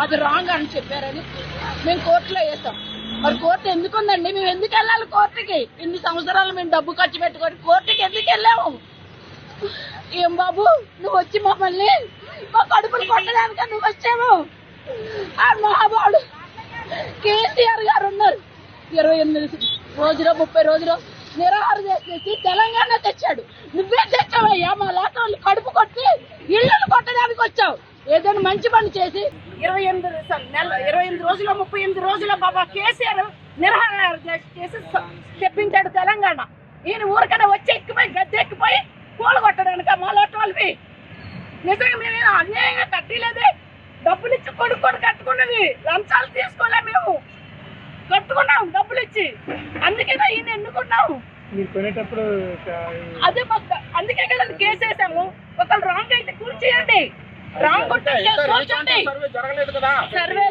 అది రాంగ్ అని చెప్పారని మేము కోర్టులో వేసాం. మరి కోర్టు ఎందుకు ఉందండి? మేము ఎందుకు వెళ్ళాలి కోర్టుకి? ఇన్ని సంవత్సరాలు మేము డబ్బు ఖర్చు పెట్టుకొని కోర్టుకి ఎందుకు వెళ్ళాము? ఏం బాబు నువ్వు వచ్చి మమ్మల్ని మా కడుపులు కొట్టడానిక నువ్వు వచ్చావు? ఆ మహాబాడు కేసీఆర్ గారు ఉన్నారు. 28 రోజులు 30 రోజులు నిరాహార చేసి తెలంగాణ తెచ్చాడు. నువ్వే తెచ్చావయ్యా. మా లాటోళ్ళు కడుపు కొట్టి ఇళ్ళను కొట్టడానికి వచ్చావు. ఏదైనా మంచి పని చేసి 28 రోజులు 38 రోజుల బాబా కేసీఆర్ నిరాహార చేసి తెప్పించాడు తెలంగాణ. ఈయన ఊరికనే వచ్చి ఎక్కిపోయి గద్దె ఎక్కిపోయి పూలు కొట్టడానికి మా లాటోళ్ళవి. నిజంగా మేము అన్యాయంగా కట్టలేదే. డబ్బులు ఇచ్చి కొనుక్కొని కట్టుకున్నది. లంచాలు తీసుకోలే, మేము కట్టుకున్నాం డబ్బులు ఇచ్చి. అందుకేనా ఈయన ఎన్నుకున్నాము. అదే అందుకే కదా కేసు వేసాము. ఒకళ్ళు రాంగ్ అయితే కూర్చేయండి, రాంగ్ ఉంటే సర్వే